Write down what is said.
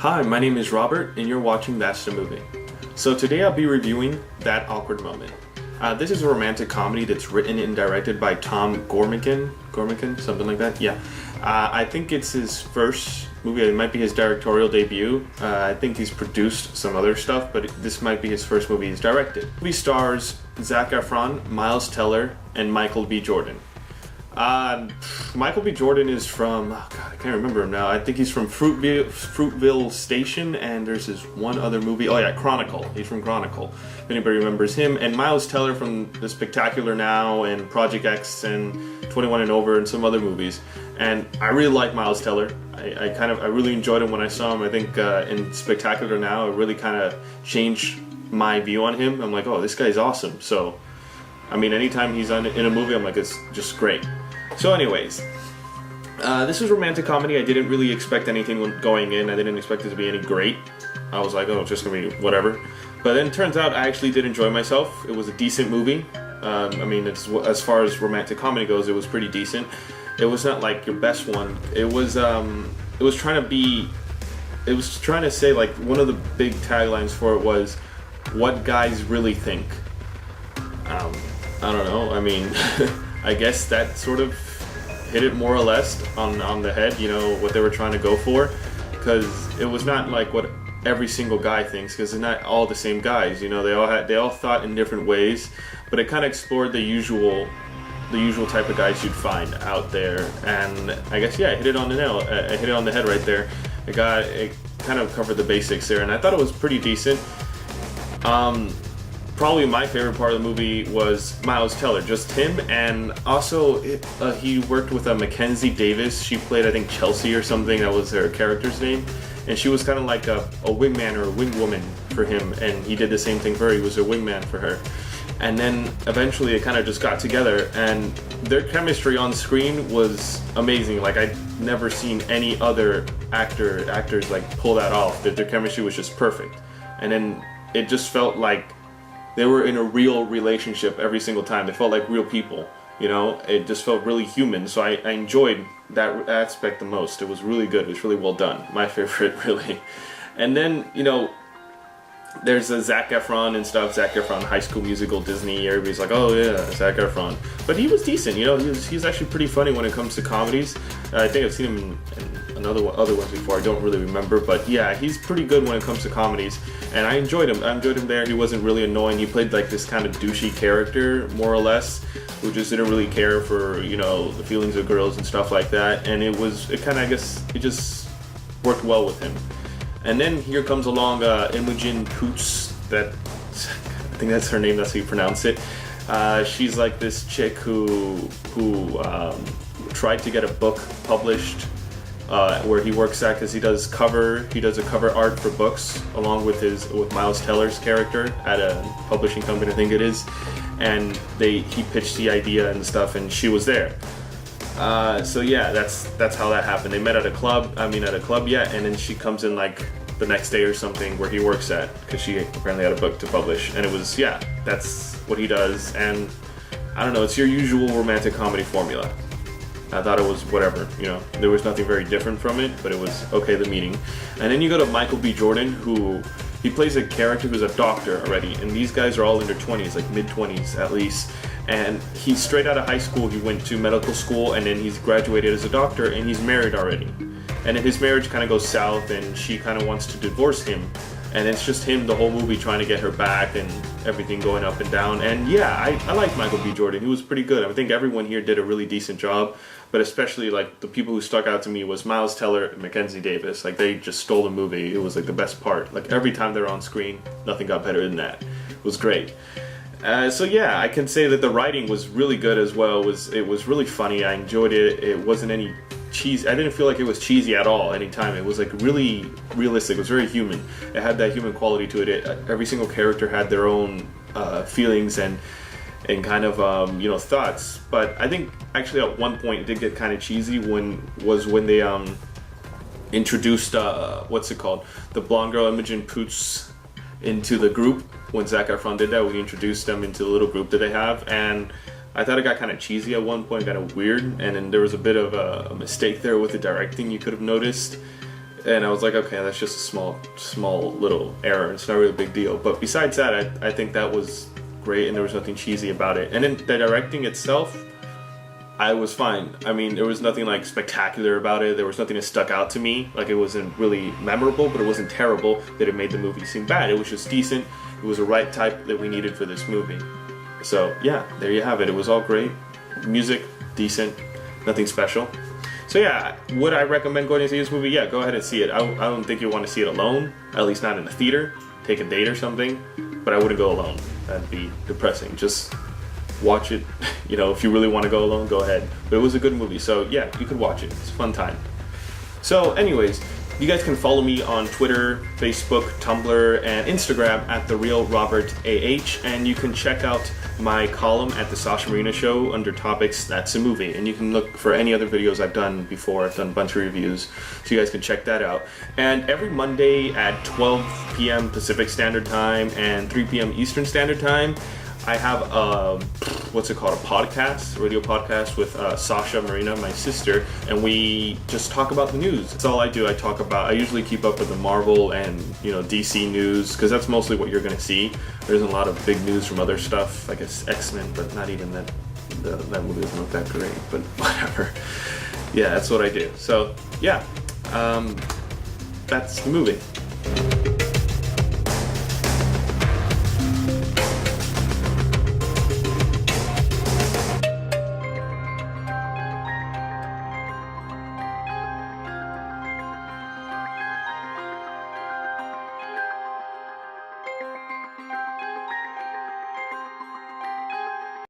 Hi, my name is Robert, and you're watching That's the Movie. So today I'll be reviewing That Awkward Moment. This is a romantic comedy that's written and directed by Tom Gormican, something like that. Yeah, I think it's his first movie. It might be his directorial debut. I think he's produced some other stuff, but this might be his first movie he's directed. The movie stars Zac Efron, Miles Teller, and Michael B. Jordan. Michael B. Jordan is from, oh God, I can't remember him now. I think he's from Fruitville Station, and there's this one other movie. Oh yeah, Chronicle. He's from Chronicle, if anybody remembers him. And Miles Teller from The Spectacular Now and Project X and 21 and Over and some other movies. And I really like Miles Teller. I really enjoyed him when I saw him. I think in Spectacular Now, it really kind of changed my view on him. I'm like, oh, this guy's awesome. So, I mean, anytime he's in a movie, I'm like, it's just great. So anyways, this is a romantic comedy. I didn't really expect anything going in. I didn't expect it to be any great. I was like, oh, it's just going to be whatever. But then it turns out I actually did enjoy myself. It was a decent movie. I mean, as far as romantic comedy goes, it was pretty decent. It was not like your best one. It was trying to say, like, one of the big taglines for it was, what guys really think. I don't know. I mean, I guess that sort of hit it more or less on the head, you know, what they were trying to go for, because it was not like what every single guy thinks, because they're not all the same guys, you know. They all thought in different ways, but it kind of explored the usual type of guys you'd find out there. And I guess, yeah, I hit it on the nail. I hit it on the head right there. It kind of covered the basics there, and I thought it was pretty decent. Probably my favorite part of the movie was Miles Teller, just him, and also he worked with Mackenzie Davis. She played, I think, Chelsea or something. That was her character's name, and she was kind of like a wingman or a wingwoman for him, and he did the same thing for her. He was a wingman for her. And then eventually it kind of just got together, and their chemistry on screen was amazing. Like, I'd never seen any other actors like pull that off. Their chemistry was just perfect. And then it just felt like they were in a real relationship every single time. They felt like real people, you know? It just felt really human. So I enjoyed that aspect the most. It was really good. It was really well done. My favorite, really. And then, you know, there's a Zac Efron and stuff. Zac Efron, High School Musical, Disney. Everybody's like, oh yeah, Zac Efron. But he was decent, you know. He's actually pretty funny when it comes to comedies. I think I've seen him in other ones before. I don't really remember, but yeah, he's pretty good when it comes to comedies. And I enjoyed him. there. He wasn't really annoying. He played like this kind of douchey character, more or less, who just didn't really care for, you know, the feelings of girls and stuff like that. And it just worked well with him. And then here comes along Imogen Poots, I think that's her name, that's how you pronounce it. She's like this chick who tried to get a book published where he works at, because he does a cover art for books along with Miles Teller's character at a publishing company, I think it is. And he pitched the idea and stuff, and she was there. So yeah, that's how that happened. They met at a club, yeah, and then she comes in like the next day or something where he works at, because she apparently had a book to publish, and it was, yeah, that's what he does. And I don't know, it's your usual romantic comedy formula. I thought it was whatever, you know, there was nothing very different from it, but it was okay, the meaning. And then you go to Michael B. Jordan, he plays a character who's a doctor already, and these guys are all in their 20s, like mid-20s at least. And he's straight out of high school. He went to medical school, and then he's graduated as a doctor, and he's married already. And then his marriage kind of goes south, and she kind of wants to divorce him. And it's just him the whole movie trying to get her back, and everything going up and down. And yeah, I like Michael B. Jordan. He was pretty good. I think everyone here did a really decent job, but especially like the people who stuck out to me was Miles Teller and Mackenzie Davis. Like, they just stole the movie. It was like the best part. Like, every time they're on screen, nothing got better than that. It was great. So yeah, I can say that the writing was really good as well. It was really funny. I enjoyed it. It wasn't any cheesy. I didn't feel like it was cheesy at all anytime. It was like really realistic. It was very human. It had that human quality to it. Every single character had their own feelings and kind of you know, thoughts. But I think actually at one point it did get kind of cheesy when they introduced what's it called, the blonde girl Imogen Poots into the group. When Zac Efron did that, we introduced them into the little group that they have, and I thought it got kind of cheesy at one point, kind of weird, and then there was a bit of a mistake there with the directing you could have noticed. And I was like, okay, that's just a small little error. It's not really a big deal. But besides that, I think that was great, and there was nothing cheesy about it. And then the directing itself, I was fine. I mean, there was nothing like spectacular about it. There was nothing that stuck out to me. Like, it wasn't really memorable, but it wasn't terrible that it made the movie seem bad. It was just decent. It was the right type that we needed for this movie. So yeah, there you have it. It was all great. Music, decent, nothing special. So yeah, would I recommend going to see this movie? Yeah, go ahead and see it. I don't think you'll want to see it alone, at least not in a theater. Take a date or something, but I wouldn't go alone. That'd be depressing. Just watch it. You know, if you really want to go alone, go ahead. But it was a good movie, so yeah, you could watch it. It's a fun time. So anyways, you guys can follow me on Twitter, Facebook, Tumblr, and Instagram at TheRealRobertAH, and you can check out my column at the Sasha Marina Show under topics That's a Movie, and you can look for any other videos I've done before. I've done a bunch of reviews, so you guys can check that out. And every Monday at 12 p.m. Pacific Standard Time and 3 p.m. Eastern Standard Time, I have a radio podcast with Sasha Marina, my sister, and we just talk about the news. That's all I do. I usually keep up with the Marvel and DC news, because that's mostly what you're going to see. There's a lot of big news from other stuff, I guess X-Men, but not even that. That movie doesn't look that great, but whatever. Yeah, that's what I do. So yeah, that's the movie.